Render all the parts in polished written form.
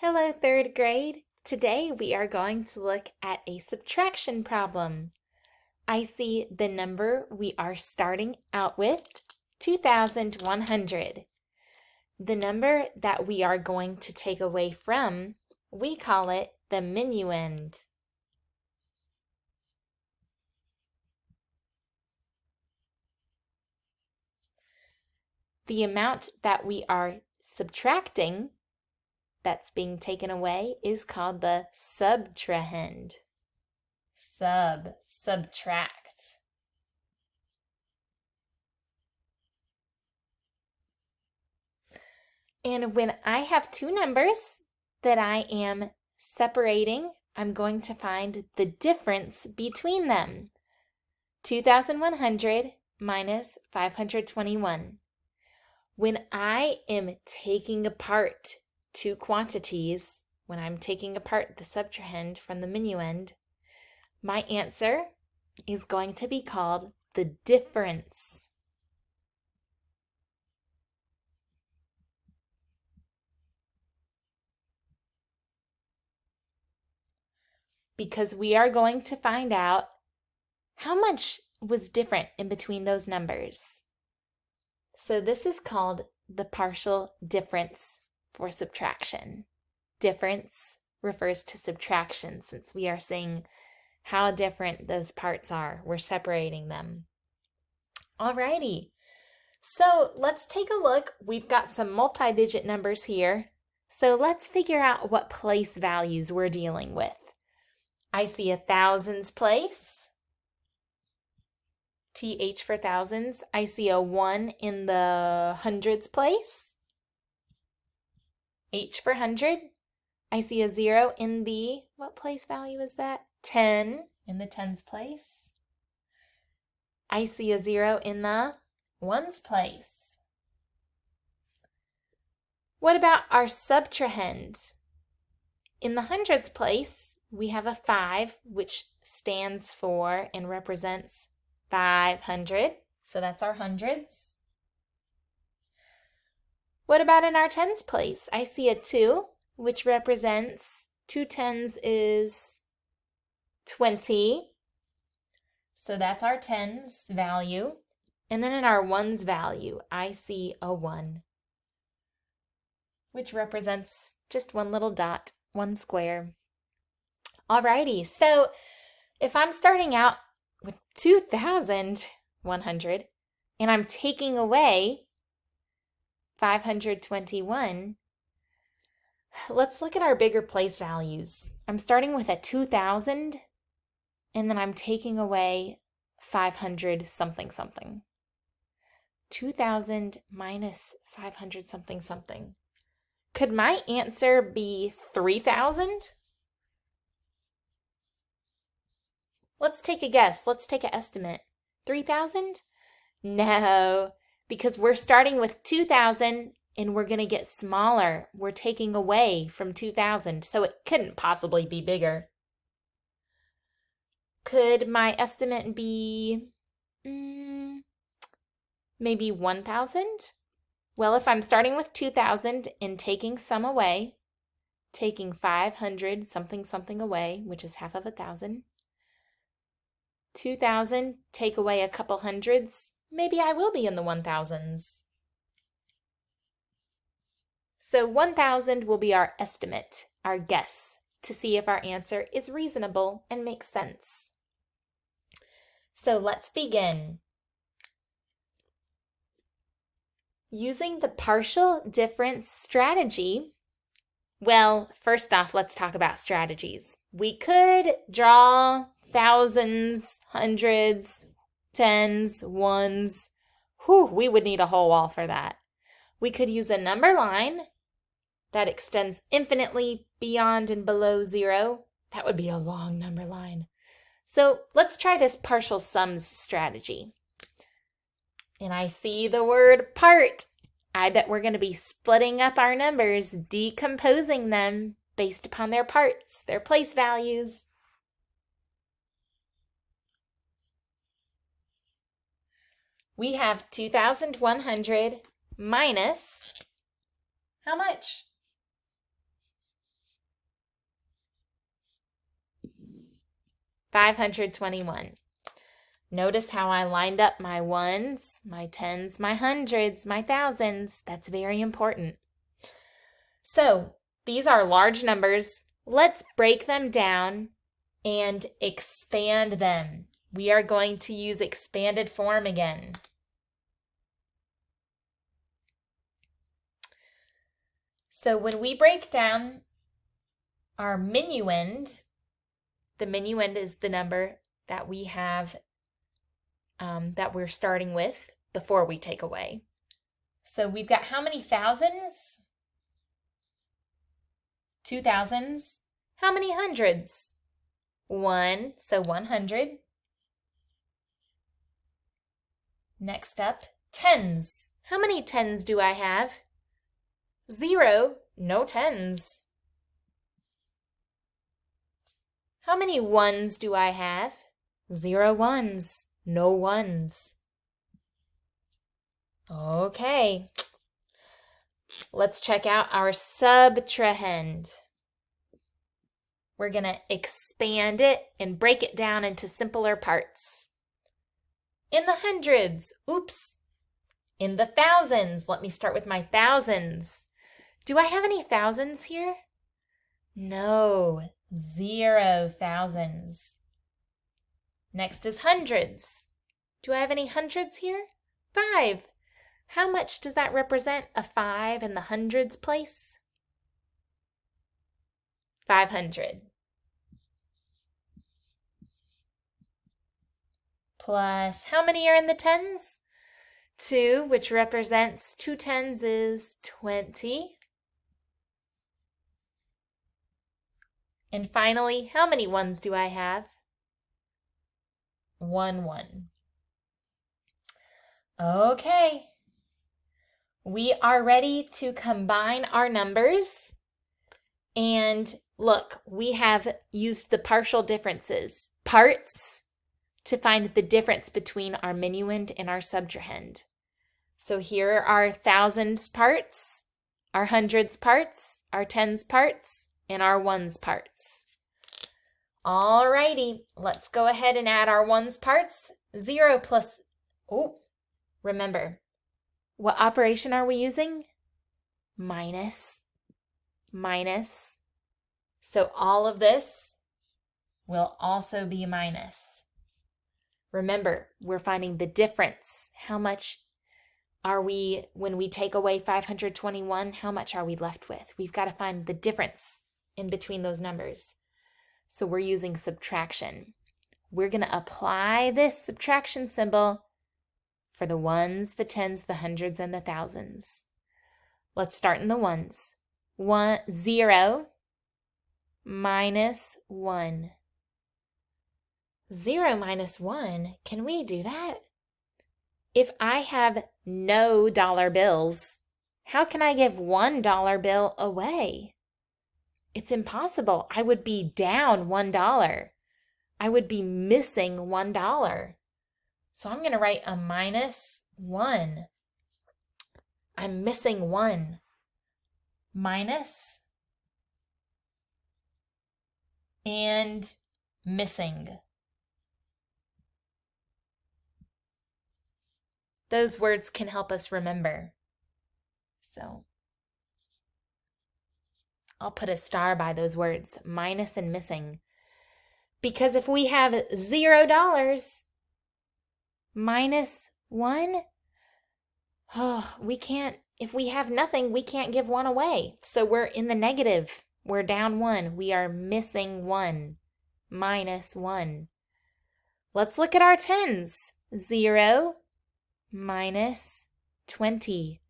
Hello, third grade. Today we are going to look at a subtraction problem. I see the number we are starting out with, 2,100. The number that we are going to take away from, we call it the minuend. The amount that we are subtracting, that's being taken away, is called the subtrahend. Subtract. And when I have two numbers that I am separating, I'm going to find the difference between them. 2,100 minus 521. When I am taking apart two quantities, when I'm taking apart the subtrahend from the minuend, my answer is going to be called the difference. Because we are going to find out how much was different in between those numbers. So this is called the partial difference for subtraction. Difference refers to subtraction since we are saying how different those parts are. We're separating them. Alrighty, so let's take a look. We've got some multi-digit numbers here. So let's figure out what place values we're dealing with. I see a thousands place. TH for thousands. I see a 1 in the hundreds place. H for hundred. I see a 0 in the, what place value is that? 10 in the tens place. I see a 0 in the ones place. What about our subtrahend? In the hundreds place, we have a 5, which stands for and represents 500. So that's our hundreds. What about in our tens place? I see a 2, which represents 2 tens is 20. So that's our tens value. And then in our ones value, I see a 1, which represents just one little dot, one square. Alrighty, so if I'm starting out with 2,100 and I'm taking away 521, let's look at our bigger place values. I'm starting with a 2,000 and then I'm taking away 500 something something. 2,000 minus 500 something something. Could my answer be 3,000? Let's take a guess. Let's take an estimate. 3,000? No, because we're starting with 2,000 and we're going to get smaller. We're taking away from 2,000, so it couldn't possibly be bigger. Could my estimate be maybe 1,000? Well, if I'm starting with 2,000 and taking some away, taking 500 something something away, which is half of 1,000, 2,000, take away a couple hundreds, maybe I will be in the 1,000s. So 1,000 will be our estimate, our guess, to see if our answer is reasonable and makes sense. So let's begin. Using the partial difference strategy, well, first off, let's talk about strategies. We could draw thousands, hundreds, tens, ones. We would need a whole wall for that. We could use a number line that extends infinitely beyond and below 0. That would be a long number line. So let's try this partial sums strategy. And I see the word part. I bet we're going to be splitting up our numbers, decomposing them based upon their parts, their place values. We have 2,100 minus how much? 521. Notice how I lined up my ones, my tens, my hundreds, my thousands. That's very important. So these are large numbers. Let's break them down and expand them. We are going to use expanded form again. So when we break down our minuend, the minuend is the number that we have that we're starting with before we take away. So we've got how many thousands? 2 thousands. How many hundreds? 1, so 100. Next up, tens. How many tens do I have? 0, no tens. How many ones do I have? 0 ones, no ones. Okay, let's check out our subtrahend. We're going to expand it and break it down into simpler parts. In the hundreds, oops. In the thousands, let me start with my thousands. Do I have any thousands here? No, 0 thousands. Next is hundreds. Do I have any hundreds here? 5. How much does that represent a 5 in the hundreds place? 500. Plus, how many are in the tens? 2, which represents 2 tens is 20. And finally, how many ones do I have? 1 1. Okay. We are ready to combine our numbers. And look, we have used the partial differences, parts, to find the difference between our minuend and our subtrahend. So here are our thousands parts, our hundreds parts, our tens parts, and our ones parts. Alrighty, let's go ahead and add our ones parts. 0 plus, remember, what operation are we using? Minus. So all of this will also be minus. Remember, we're finding the difference. How much are we, when we take away 521, how much are we left with? We've got to find the difference in between those numbers. So we're using subtraction. We're going to apply this subtraction symbol for the ones, the tens, the hundreds, and the thousands. Let's start in the ones. 0 minus 1. 0 minus 1, can we do that? If I have no dollar bills, how can I give $1 bill away? It's impossible. I would be down $1. I would be missing $1. So I'm going to write a minus 1. I'm missing 1. Minus and missing. Those words can help us remember. So I'll put a star by those words, minus and missing. Because if we have $0 minus 1, we can't, if we have nothing, we can't give 1 away. So we're in the negative. We're down 1. We are missing 1. Minus 1. Let's look at our tens. 0 minus 20.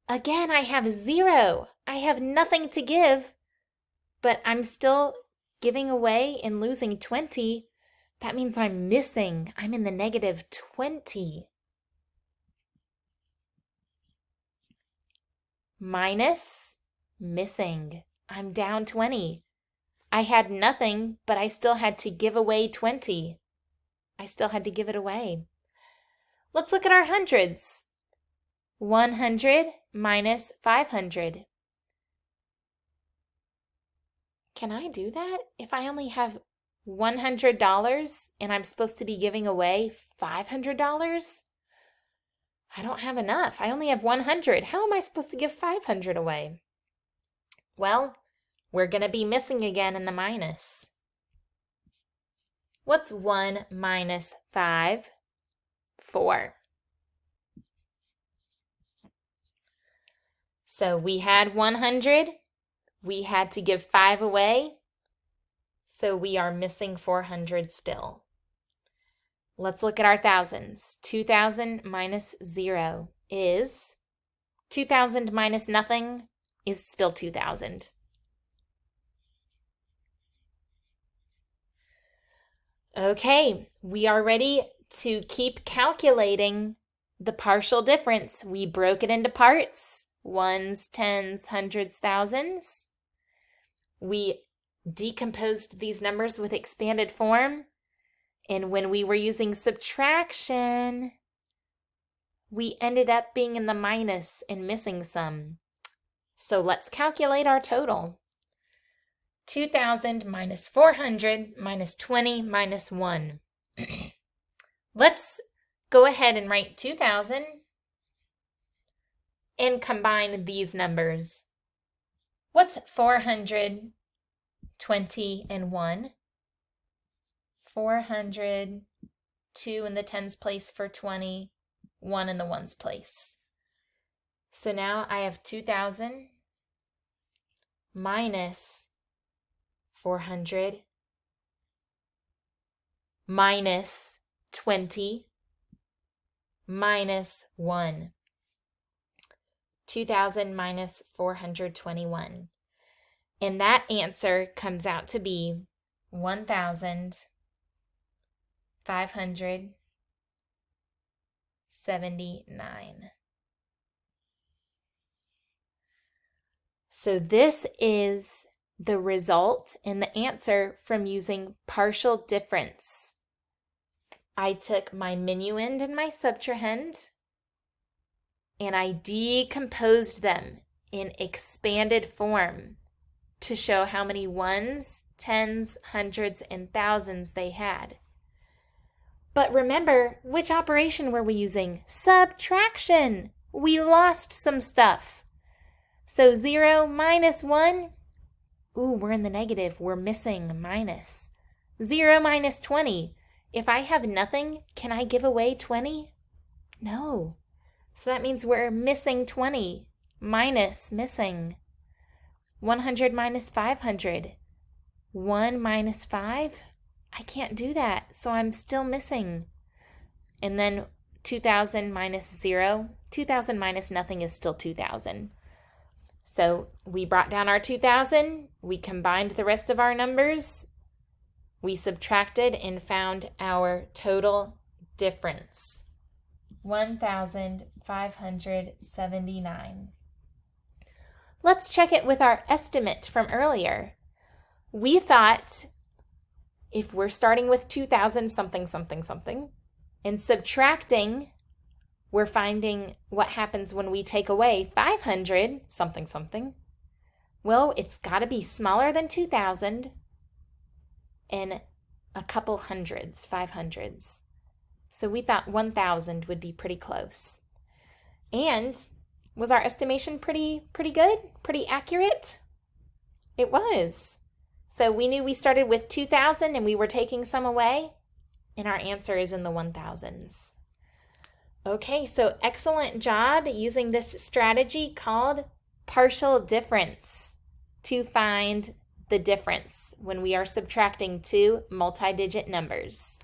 Again, I have 0. I have nothing to give, but I'm still giving away and losing 20. That means I'm missing. I'm in the negative 20. Minus, missing. I'm down 20. I had nothing, but I still had to give away 20. I still had to give it away. Let's look at our hundreds. 100 minus 500. Can I do that? If I only have $100 and I'm supposed to be giving away $500? I don't have enough. I only have 100. How am I supposed to give 500 away? Well, we're going to be missing again in the minus. What's 1 minus 5? 4. So we had 100. We had to give 5 away. So we are missing 400 still. Let's look at our thousands. 2,000 minus 0 is 2,000 minus nothing is still 2,000. Okay, we are ready to keep calculating the partial difference. We broke it into parts, ones, tens, hundreds, thousands. We decomposed these numbers with expanded form. And when we were using subtraction, we ended up being in the minus and missing some. So let's calculate our total. 2,000 minus 400 minus 20 minus 1. Let's go ahead and write 2,000 and combine these numbers. What's 420 and 1? 400, 2 in the tens place for 20, 1 in the ones place. So now I have 2,000 minus 400 minus 20 minus 1. 2,000 minus 421. And that answer comes out to be 1,579. So this is the result and the answer from using partial difference. I took my minuend and my subtrahend and I decomposed them in expanded form to show how many ones, tens, hundreds, and thousands they had. But remember, which operation were we using? Subtraction. We lost some stuff. So 0 minus 1, ooh, we're in the negative. We're missing minus. 0 minus 20. If I have nothing, can I give away 20? No. So that means we're missing 20. Minus, missing. 100 minus 500. 1 minus 5? I can't do that, so I'm still missing. And then 2,000 minus 0. 2,000 minus nothing is still 2,000. So we brought down our 2,000. We combined the rest of our numbers. We subtracted and found our total difference. 1,579. Let's check it with our estimate from earlier. We thought if we're starting with 2,000 something, something, something, and subtracting, we're finding what happens when we take away 500 something, something. Well, it's got to be smaller than 2,000 and a couple hundreds, 500s. So we thought 1,000 would be pretty close. And was our estimation pretty good? Pretty accurate? It was. So we knew we started with 2,000 and we were taking some away, and our answer is in the 1,000s. Okay, so excellent job using this strategy called partial difference to find the difference when we are subtracting two multi-digit numbers.